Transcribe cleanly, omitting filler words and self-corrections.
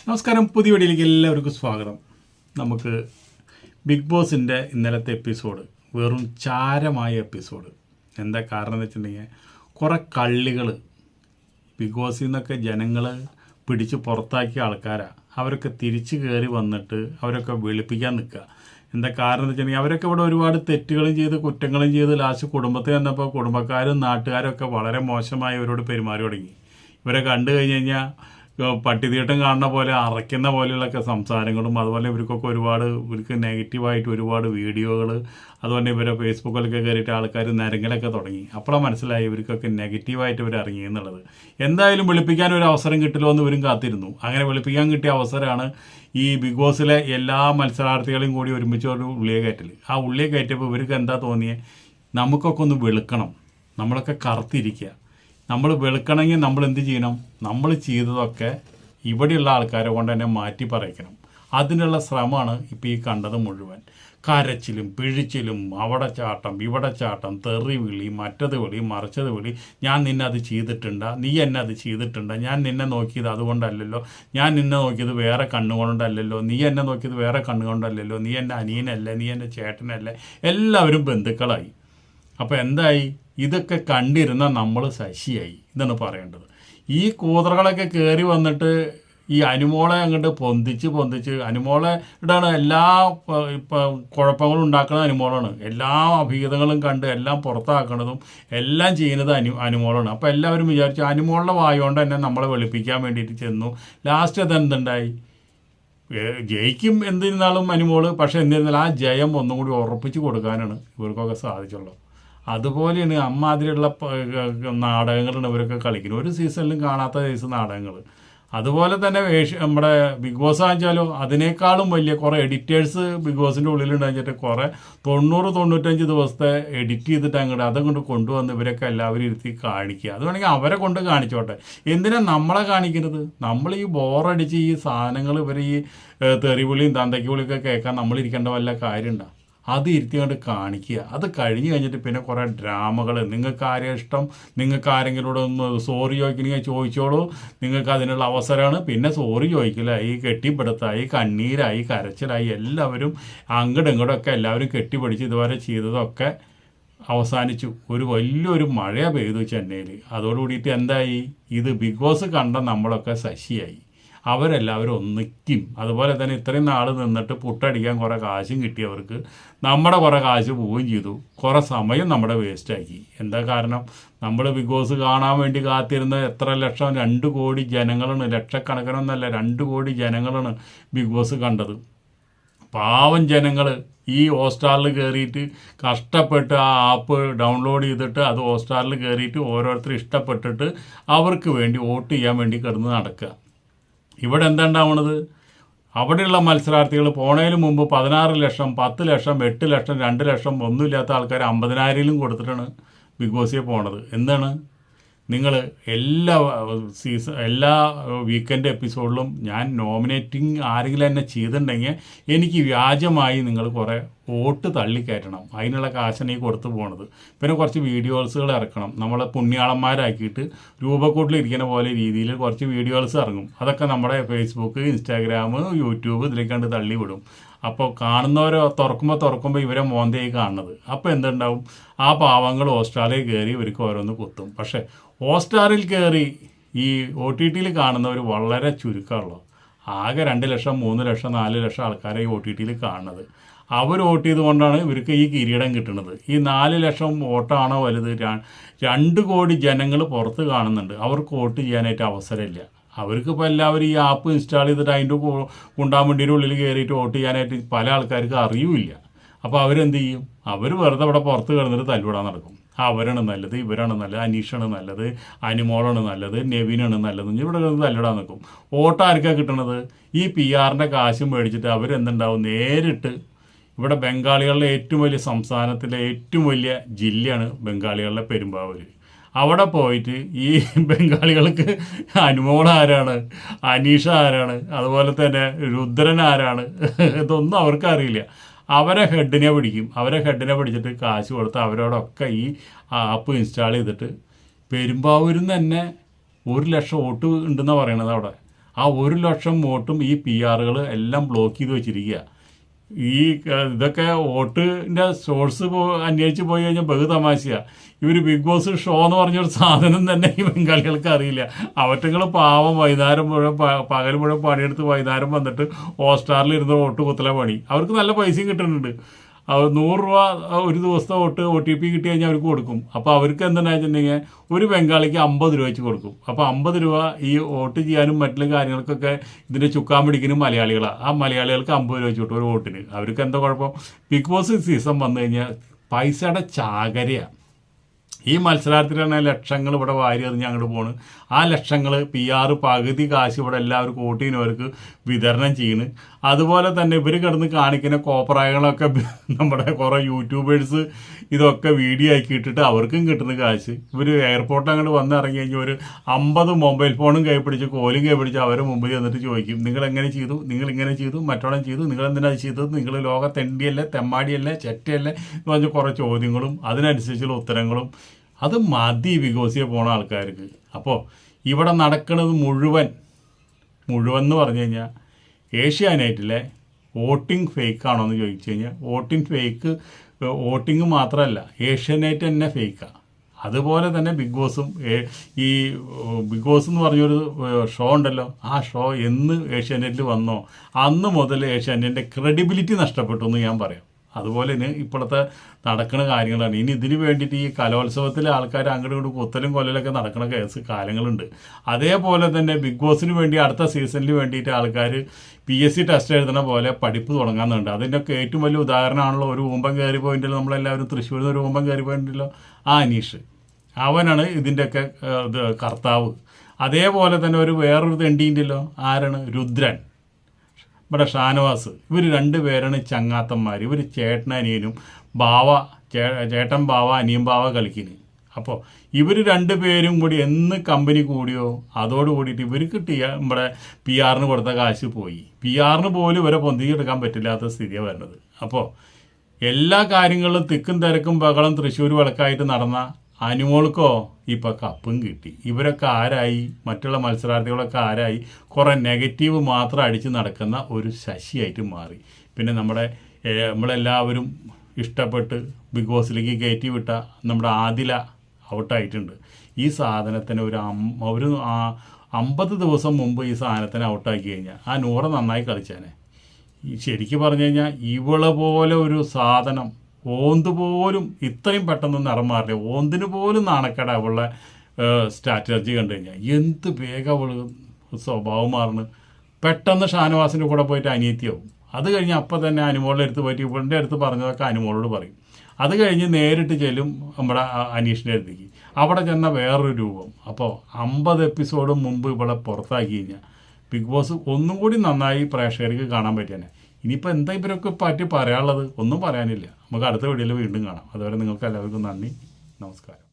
നമസ്കാരം, പുതിയ വീഡിയോയിലേക്ക് എല്ലാവർക്കും സ്വാഗതം. നമുക്ക് ബിഗ് ബോസിൻ്റെ ഇന്നലത്തെ എപ്പിസോഡ് വെറും ചാരമായ എപ്പിസോഡ്. എന്താ കാരണം എന്ന് വെച്ചിട്ടുണ്ടെങ്കിൽ, കുറേ കള്ളികൾ ബിഗ് ബോസിൽ നിന്നൊക്കെ ജനങ്ങൾ പിടിച്ച് പുറത്താക്കിയ ആൾക്കാരാണ്. അവരൊക്കെ തിരിച്ച് കയറി വന്നിട്ട് അവരൊക്കെ വെളുപ്പിക്കാൻ നിൽക്കുക. എന്താ കാരണം എന്ന് വെച്ചിട്ടുണ്ടെങ്കിൽ, അവരൊക്കെ ഇവിടെ ഒരുപാട് തെറ്റുകളും ചെയ്ത് കുറ്റങ്ങളും ചെയ്ത് ലാസ്റ്റ് കുടുംബത്തിൽ വന്നപ്പോൾ കുടുംബക്കാരും നാട്ടുകാരും ഒക്കെ വളരെ മോശമായി അവരോട് പെരുമാറി തുടങ്ങി. ഇവരെ കണ്ടു കഴിഞ്ഞ് കഴിഞ്ഞാൽ പട്ടിതീട്ടം കാണുന്ന പോലെ അറയ്ക്കുന്ന പോലെയുള്ളൊക്കെ സംസാരങ്ങളും, അതുപോലെ ഇവർക്കൊക്കെ ഇവർക്ക് നെഗറ്റീവായിട്ട് ഒരുപാട് വീഡിയോകൾ, അതുപോലെ ഇവരെ ഫേസ്ബുക്കിലൊക്കെ കയറിയിട്ട് ആൾക്കാർ നരങ്ങലൊക്കെ തുടങ്ങി. അപ്പോഴാണ് മനസ്സിലായി ഇവർക്കൊക്കെ നെഗറ്റീവായിട്ട് ഇവർ ഇറങ്ങി എന്നുള്ളത്. എന്തായാലും വെളുപ്പിക്കാൻ ഒരു അവസരം കിട്ടില്ലോ എന്ന് ഇവരും കാത്തിരുന്നു. അങ്ങനെ വെളുപ്പിക്കാൻ കിട്ടിയ അവസരമാണ് ഈ ബിഗ് ബോസിലെ എല്ലാ മത്സരാർത്ഥികളെയും കൂടി ഒരുമിച്ച് ഒരു ഉള്ളിയെ കയറ്റൽ. ആ ഉള്ളിയെ കയറ്റിയപ്പോൾ ഇവർക്ക് എന്താ തോന്നിയത്, നമുക്കൊക്കെ ഒന്ന് വെളുക്കണം, നമ്മളൊക്കെ കറുത്തിരിക്കുക. നമ്മൾ വെളുക്കണമെങ്കിൽ നമ്മൾ എന്ത് ചെയ്യണം, നമ്മൾ ചെയ്തതൊക്കെ ഇവിടെയുള്ള ആൾക്കാരെ കൊണ്ട് തന്നെ മാറ്റി പറയിക്കണം. അതിനുള്ള ശ്രമമാണ് ഇപ്പോൾ ഈ കണ്ടത് മുഴുവൻ. കരച്ചിലും പിഴിച്ചിലും, അവിടെ ചാട്ടം ഇവിടെ ചാട്ടം, തെറി വിളി, മറ്റത് വിളി, മറിച്ചത് വിളി. ഞാൻ നിന്നെ അത് ചെയ്തിട്ടുണ്ടാ, നീ എന്നെ അത് ചെയ്തിട്ടുണ്ടാ, ഞാൻ നിന്നെ നോക്കിയത് അതുകൊണ്ടല്ലല്ലോ, ഞാൻ നിന്നെ നോക്കിയത് വേറെ കണ്ണുകൊണ്ടല്ലല്ലോ, നീ എന്നെ നോക്കിയത് വേറെ കണ്ണുകൊണ്ടല്ലല്ലോ, നീ എൻ്റെ അനിയനല്ലേ, നീ എൻ്റെ ചേട്ടനല്ലേ. എല്ലാവരും ബന്ധുക്കളായി. അപ്പോൾ എന്തായി, ഇതൊക്കെ കണ്ടിരുന്ന നമ്മൾ ശശിയായി. ഇതാണ് പറയേണ്ടത്. ഈ കൂതറകളൊക്കെ കയറി വന്നിട്ട് ഈ അനുമോളെ അങ്ങോട്ട് പൊന്തിച്ച് അനുമോളയുടെ എല്ലാ കുഴപ്പങ്ങളും ഉണ്ടാക്കുന്നത് അനുമോളാണ്. എല്ലാ അഭീതങ്ങളും കണ്ട് എല്ലാം പുറത്താക്കുന്നതും എല്ലാം ചെയ്യുന്നത് അനുമോളാണ്. അപ്പോൾ എല്ലാവരും വിചാരിച്ചു അനുമോളുടെ വായോണ്ട് തന്നെ നമ്മളെ വെളുപ്പിക്കാൻ വേണ്ടിയിട്ട് ചെന്നു. ലാസ്റ്റ് അതെന്തുണ്ടായി, ജയിക്കും എന്തിരുന്നാലും അനുമോള്. പക്ഷേ എന്നിരുന്നാലും ആ ജയം ഒന്നും കൂടി ഉറപ്പിച്ച് കൊടുക്കാനാണ് ഇവർക്കൊക്കെ സാധിച്ചുള്ളൂ. അതുപോലെയാണ് അമ്മാതിരിയുള്ള നാടകങ്ങളാണ് ഇവരൊക്കെ കളിക്കുന്നത്. ഒരു സീസണിലും കാണാത്ത സീസൺ നാടകങ്ങൾ. അതുപോലെ തന്നെ നമ്മുടെ ബിഗ് ബോസ് ആണെച്ചാലോ അതിനേക്കാളും വലിയ കുറേ എഡിറ്റേഴ്സ് ബിഗ് ബോസിൻ്റെ ഉള്ളിലുണ്ടായിട്ട് കുറേ 90-95 ദിവസത്തെ എഡിറ്റ് ചെയ്തിട്ട് അങ്ങോട്ട് അതങ്ങോട്ട് കൊണ്ടുവന്ന് ഇവരൊക്കെ എല്ലാവരും ഇരുത്തി കാണിക്കുക. അത് വേണമെങ്കിൽ അവരെ കൊണ്ട് കാണിച്ചോട്ടെ. എന്തിനാ നമ്മളെ കാണിക്കുന്നത്? നമ്മൾ ഈ ബോറടിച്ച് ഈ സാധനങ്ങൾ ഇവർ ഈ തെറിവിളിയും തന്തയ്ക്കുവിളിയൊക്കെ കേൾക്കാൻ നമ്മളിരിക്കേണ്ട വല്ല കാര്യമുണ്ടോ? അത് ഇരുത്തിക്കൊണ്ട് കാണിക്കുക. അത് കഴിഞ്ഞ് കഴിഞ്ഞിട്ട് പിന്നെ കുറേ ഡ്രാമകൾ. നിങ്ങൾക്ക് ആരെയും ഇഷ്ടം, നിങ്ങൾക്ക് ആരെങ്കിലോട് ഒന്ന് സോറി ചോദിക്കണമെങ്കിൽ ചോദിച്ചോളൂ, നിങ്ങൾക്ക് അതിനുള്ള അവസരമാണ്. പിന്നെ സോറി ചോദിക്കില്ല, ഈ കെട്ടിപ്പിടുത്തായി, കണ്ണീരായി, കരച്ചിലായി, എല്ലാവരും അങ്ങോട്ടും ഇങ്ങോട്ടൊക്കെ എല്ലാവരും കെട്ടിപ്പിടിച്ച് ഇതുവരെ ചെയ്തതൊക്കെ അവസാനിച്ചു. വലിയൊരു മഴ പെയ്തു ചെന്നൈയിൽ. അതോടുകൂടിയിട്ട് എന്തായി, ഇത് ബിഗ് ബോസ് കണ്ട നമ്മളൊക്കെ ശശിയായി. അവരെല്ലാവരും ഒന്നിക്കും. അതുപോലെ തന്നെ ഇത്രയും നാൾ നിന്നിട്ട് പുട്ടടിക്കാൻ കുറേ കാശും കിട്ടിയവർക്ക് നമ്മുടെ കുറേ കാശ് പോവുകയും ചെയ്തു. കുറേ സമയം നമ്മുടെ വേസ്റ്റാക്കി. എന്താ കാരണം, നമ്മൾ ബിഗ് ബോസ് കാണാൻ വേണ്ടി കാത്തിരുന്ന എത്ര ലക്ഷം, 2 കോടി ജനങ്ങളാണ്, ലക്ഷക്കണക്കിനൊന്നല്ല 2 കോടി ജനങ്ങളാണ് ബിഗ് ബോസ് കണ്ടത്. പാവം ജനങ്ങൾ ഈ ഹോട്ട്സ്റ്റാറിൽ കയറിയിട്ട് കഷ്ടപ്പെട്ട് ആ ആപ്പ് ഡൗൺലോഡ് ചെയ്തിട്ട് അത് ഹോട്ട്സ്റ്റാറിൽ കയറിയിട്ട് ഓരോരുത്തർ ഇഷ്ടപ്പെട്ടിട്ട് അവർക്ക് വേണ്ടി വോട്ട് ചെയ്യാൻ വേണ്ടി കിടന്ന് നടക്കുക. ഇവിടെ എന്താ ഉണ്ടാവുന്നത്, അവിടെയുള്ള മത്സരാർത്ഥികൾ പോണതിന് മുമ്പ് 16 ലക്ഷം, 10 ലക്ഷം, 8 ലക്ഷം, 2 ലക്ഷം ഒന്നുമില്ലാത്ത ആൾക്കാർ 50,000 കൊടുത്തിട്ടാണ് ബിഗ് ബോസിൽ പോണത്. എന്താണ്, നിങ്ങൾ എല്ലാ വീക്കെൻഡ് എപ്പിസോഡിലും ഞാൻ നോമിനേറ്റിംഗ് ആരെങ്കിലും എന്നെ ചെയ്തിട്ടുണ്ടെങ്കിൽ എനിക്ക് വ്യാജമായി നിങ്ങൾ കുറേ വോട്ട് തള്ളിക്കയറ്റണം. അതിനുള്ള കാശാണ് ഈ കൊടുത്തു പോണത്. പിന്നെ കുറച്ച് വീഡിയോസുകൾ ഇറക്കണം. നമ്മളെ പുണ്യാളന്മാരാക്കിയിട്ട് രൂപക്കൂട്ടിലിരിക്കുന്ന പോലെ രീതിയിൽ കുറച്ച് വീഡിയോസ് ഇറങ്ങും. അതൊക്കെ നമ്മുടെ ഫേസ്ബുക്ക്, ഇൻസ്റ്റാഗ്രാം, യൂട്യൂബ് ഇതിലേക്കാണ്ട് തള്ളിവിടും. അപ്പോൾ കാണുന്നവരെ തുറക്കുമ്പോൾ ഇവരെ മോന്തയായി കാണുന്നത്. അപ്പോൾ എന്തുണ്ടാവും, ആ പാവങ്ങൾ ഹോട്ട്സ്റ്റാറിൽ കയറി ഇവർക്ക് ഓരോന്ന് കുത്തും. പക്ഷേ ഹോട്ട്സ്റ്റാറിൽ കയറി ഈ OTTയിൽ കാണുന്നവർ വളരെ ചുരുക്കമുള്ളൂ. ആകെ 2 ലക്ഷം, 3 ലക്ഷം, 4 ലക്ഷം ആൾക്കാരെ ഈ OTTയിൽ കാണുന്നത്. അവർ വോട്ട് ചെയ്തുകൊണ്ടാണ് ഇവർക്ക് ഈ കിരീടം കിട്ടുന്നത്. ഈ 4 ലക്ഷം വോട്ടാണോ വലുത്? 2 കോടി ജനങ്ങൾ പുറത്ത് കാണുന്നുണ്ട്. അവർക്ക് വോട്ട് ചെയ്യാനായിട്ട് അവസരമില്ല. അവർക്കിപ്പോൾ എല്ലാവരും ഈ ആപ്പ് ഇൻസ്റ്റാൾ ചെയ്തിട്ട് അതിൻ്റെ കുണ്ടാമണ്ടിയുടെ ഉള്ളിൽ കയറിയിട്ട് വോട്ട് ചെയ്യാനായിട്ട് പല ആൾക്കാർക്ക് അറിയില്ല. അപ്പോൾ അവരെന്ത് ചെയ്യും, അവർ വെറുതെ ഇവിടെ പുറത്ത് കിടന്നിട്ട് തല്ലുവിടാൻ നടക്കും. അവരാണ് നല്ലത്, ഇവരാണ് നല്ലത്, അനീഷാണ് നല്ലത്, അനുമോളാണ് നല്ലത്, നെവിനാണ് നല്ലത്, ഇവിടെ കിടന്ന് തല്ലിടാൻ നിൽക്കും. വോട്ട് ആർക്കാണ് കിട്ടണത്? ഈ PR-ൻ്റെ കാശും മേടിച്ചിട്ട് അവരെന്തുണ്ടാവും, നേരിട്ട് ഇവിടെ ബംഗാളികളുടെ ഏറ്റവും വലിയ സംസ്ഥാനത്തിലെ ഏറ്റവും വലിയ ജില്ലയാണ് ബംഗാളികളുടെ പെരുമ്പാവൂർ. അവിടെ പോയിട്ട് ഈ ബംഗാളികൾക്ക് അനുമോൾ ആരാണ്, അനീഷ ആരാണ്, അതുപോലെ തന്നെ രുദ്രൻ ആരാണ്, ഇതൊന്നും അവർക്കറിയില്ല. അവരെ ഹെഡിനെ പിടിച്ചിട്ട് കാശ് കൊടുത്ത് അവരോടൊക്കെ ഈ ആപ്പ് ഇൻസ്റ്റാൾ ചെയ്തിട്ട് പെരുമ്പാവൂരിൽ നിന്ന് തന്നെ 1 ലക്ഷം വോട്ട് ഉണ്ടെന്നാണ് പറയണത് അവിടെ. ആ 1,00,000 വോട്ടും ഈ PR എല്ലാം ബ്ലോക്ക് ചെയ്ത് വെച്ചിരിക്കുക. ഈ ഇതൊക്കെ വോട്ടിൻ്റെ സോഴ്സ് അന്വേഷിച്ച് പോയി കഴിഞ്ഞാൽ ബഹുതമാശയാണ്. ഇവർ ബിഗ് ബോസ് ഷോ എന്ന് പറഞ്ഞൊരു സാധനം തന്നെ ഈ ബംഗാളികൾക്ക് അറിയില്ല. അവറ്റങ്ങൾ പാവം വൈകുന്നേരം മുഴുവൻ പകൽ മുഴുവൻ പണിയെടുത്ത് വൈകുന്നേരം വന്നിട്ട് ഹോട്ട്സ്റ്റാറിൽ ഇരുന്ന് വോട്ട് കുത്തല പണി. അവർക്ക് നല്ല പൈസയും കിട്ടുന്നുണ്ട്. 100 രൂപ ഒരു ദിവസത്തെ വോട്ട് OTP കിട്ടി കഴിഞ്ഞാൽ അവർക്ക് കൊടുക്കും. അപ്പോൾ അവർക്ക് എന്താണെന്ന് വെച്ചിട്ടുണ്ടെങ്കിൽ ഒരു ബംഗാളിക്ക് 50 രൂപ വെച്ച് കൊടുക്കും. അപ്പോൾ 50 രൂപ ഈ വോട്ട് ചെയ്യാനും മറ്റുള്ള കാര്യങ്ങൾക്കൊക്കെ ഇതിൻ്റെ ചുക്കാൻ പിടിക്കാനും മലയാളികളാണ്. ആ മലയാളികൾക്ക് 50 രൂപ വെച്ച് കിട്ടും ഒരു വോട്ടിന്. അവർക്ക് എന്താ കുഴപ്പം? ബിഗ് ബോസ് സീസൺ വന്നു കഴിഞ്ഞാൽ പൈസയുടെ ചാകരയാണ്. ഈ മത്സരാർത്ഥികളാണ് ലക്ഷങ്ങൾ ഇവിടെ വാരി എറിഞ്ഞ് അങ്ങോട്ട് പോണ്. ആ ലക്ഷങ്ങൾ PR പകുതി കാശ് ഇവിടെ എല്ലാവർക്കും വോട്ടിനവർക്ക് വിതരണം ചെയ്യുന്നു. അതുപോലെ തന്നെ ഇവർ കിടന്ന് കാണിക്കുന്ന കോപ്രായങ്ങളൊക്കെ നമ്മുടെ കുറേ യൂട്യൂബേഴ്സ് ഇതൊക്കെ വീഡിയോ ആക്കി ഇട്ടിട്ട് അവർക്കും കിട്ടുന്ന കാശ്. ഇവർ എയർപോർട്ടിൽ അങ്ങോട്ട് വന്നിറങ്ങി കഴിഞ്ഞാൽ ഒരു 50 മൊബൈൽ ഫോണും കൈ പിടിച്ച് കോലും കൈ പിടിച്ച് അവരെ മുമ്പിൽ വന്നിട്ട് ചോദിക്കും, നിങ്ങൾ എങ്ങനെ ചെയ്തു, നിങ്ങൾ ഇങ്ങനെ ചെയ്തു, മറ്റോളം ചെയ്തു, നിങ്ങൾ എന്തിനാണ് ചെയ്തത്, നിങ്ങൾ ലോകത്തെണ്ടിയല്ലേ, തെമ്മാടിയല്ലേ, ചെറ്റയല്ലേ എന്ന് പറഞ്ഞ് കുറേ ചോദ്യങ്ങളും അതിനനുസരിച്ചുള്ള ഉത്തരങ്ങളും. അത് മതി ബിഗ് ബോസിൽ പോണ ആൾക്കാർക്ക്. അപ്പോൾ ഇവിടെ നടക്കുന്നത് മുഴുവൻ എന്ന് പറഞ്ഞു കഴിഞ്ഞാൽ ഏഷ്യാനെറ്റിലെ വോട്ടിംഗ് ഫേക്കാണോ എന്ന് ചോദിച്ചു കഴിഞ്ഞാൽ വോട്ടിംഗ് മാത്രമല്ല, ഏഷ്യാനെറ്റ് തന്നെ ഫേക്കാണ്. അതുപോലെ തന്നെ ബിഗ് ബോസും ഈ ബിഗ് ബോസ് എന്ന് പറഞ്ഞൊരു ഷോ ഉണ്ടല്ലോ, ആ ഷോ എന്ന് ഏഷ്യാനെറ്റിൽ വന്നോ അന്ന് മുതൽ ഏഷ്യാനെറ്റിൻ്റെ ക്രെഡിബിലിറ്റി നഷ്ടപ്പെട്ടു എന്ന് ഞാൻ പറയാം. അതുപോലെ തന്നെ ഇപ്പോഴത്തെ നടക്കുന്ന കാര്യങ്ങളാണ്. ഇനി ഇതിന് വേണ്ടിയിട്ട് ഈ കലോത്സവത്തിലെ ആൾക്കാർ അങ്ങോട്ടും ഇങ്ങോട്ടും കുത്തലും കൊല്ലലൊക്കെ നടക്കുന്ന കാലങ്ങളുണ്ട്. അതേപോലെ തന്നെ ബിഗ് ബോസിന് വേണ്ടി അടുത്ത സീസണിന് വേണ്ടിയിട്ട് ആൾക്കാർ PSC ടെസ്റ്റ് എഴുതുന്ന പോലെ പഠിപ്പ് തുടങ്ങാനുണ്ട്. അതിൻ്റെയൊക്കെ ഏറ്റവും വലിയ ഉദാഹരണമാണല്ലോ ഒരു ഊമ്പം കയറി പോയിട്ടല്ലോ, നമ്മളെല്ലാവരും തൃശ്ശൂരിൽ നിന്ന് ഒരു ഊമ്പം കയറി പോയിട്ടുണ്ടല്ലോ, ആ അനീഷ്. അവനാണ് ഇതിൻ്റെയൊക്കെ കർത്താവ്. അതേപോലെ തന്നെ വേറൊരു തെണ്ടിയുണ്ടല്ലോ, ആരാണ്? രുദ്രൻ, ഇവിടെ ഷാനവാസ്. ഇവർ 2 പേരാണ് ചങ്ങാത്തന്മാർ. ഇവർ ചേട്ടനനിയനും ചേട്ടൻ ബാവ അനിയൻ ബാവ കളിക്കുന്നു. അപ്പോൾ ഇവർ 2 പേരും കൂടി എന്ന് കമ്പനി കൂടിയോ അതോട് കൂടിയിട്ട് ഇവർക്ക് നമ്മുടെ PR കൊടുത്ത കാശ് പോയി. PR പോലും ഇവരെ പൊന്തിയെടുക്കാൻ പറ്റില്ലാത്ത സ്ഥിതിയാണ് വരുന്നത്. അപ്പോൾ എല്ലാ കാര്യങ്ങളിലും തിക്കും തിരക്കും ബഹളം തൃശ്ശൂർ വിളക്കായിട്ട് നടന്ന അനുമോൾക്കോ ഇപ്പോൾ കപ്പും കിട്ടി. ഇവരൊക്കെ ആരായി? മറ്റുള്ള മത്സരാർത്ഥികളൊക്കെ ആരായി? കുറേ നെഗറ്റീവ് മാത്രം അടിച്ച് നടക്കുന്ന ഒരു ശശിയായിട്ട് മാറി. പിന്നെ നമ്മളെല്ലാവരും ഇഷ്ടപ്പെട്ട് ബിഗ് ബോസിലേക്ക് കയറ്റി വിട്ട നമ്മുടെ ആദില ഔട്ടായിട്ടുണ്ട്. ഈ സാധനത്തിന് ഒരു 50 ദിവസം മുമ്പ് ഈ സാധനത്തിന് ഔട്ടാക്കി കഴിഞ്ഞാൽ ആ 100 നന്നായി കളിച്ചേനെ. ശരിക്കും പറഞ്ഞു കഴിഞ്ഞാൽ ഇവളെ പോലെ ഒരു സാധനം ഓന്ത് പോലും ഇത്രയും പെട്ടെന്ന് നിറം മാറില്ല. ഓന്തിന് പോലും നാണക്കേട അവളുടെ സ്ട്രാറ്റജി കണ്ടു കഴിഞ്ഞാൽ. എന്ത് വേഗം അവൾ സ്വഭാവം മാറുന്നു. പെട്ടെന്ന് ഷാനവാസിൻ്റെ കൂടെ പോയിട്ട് അനിയത്തിയാവും. അത് കഴിഞ്ഞ് അപ്പം തന്നെ അനുമോളുടെ അടുത്ത് പോയിട്ട് ഇവളുടെ അടുത്ത് പറഞ്ഞതൊക്കെ അനുമോളോട് പറയും. അത് കഴിഞ്ഞ് നേരിട്ട് ചെല്ലും നമ്മുടെ അനീഷിൻ്റെ അടുത്തേക്ക്. അവിടെ ചെന്ന വേറൊരു രൂപം. അപ്പോൾ 50 എപ്പിസോഡ് മുമ്പ് ഇവിടെ പുറത്താക്കി കഴിഞ്ഞാൽ ബിഗ് ബോസ് ഒന്നും കൂടി നന്നായി പ്രേക്ഷകർക്ക് കാണാൻ പറ്റിയാണ്. ഇനിയിപ്പോൾ എന്താ ഇവരൊക്കെ പറ്റി പറയാനുള്ളത്? ഒന്നും പറയാനില്ല. നമുക്ക് അടുത്ത വീഡിയോയിൽ വീണ്ടും കാണാം. അതുവരെ നിങ്ങൾക്ക് എല്ലാവർക്കും നന്ദി, നമസ്കാരം.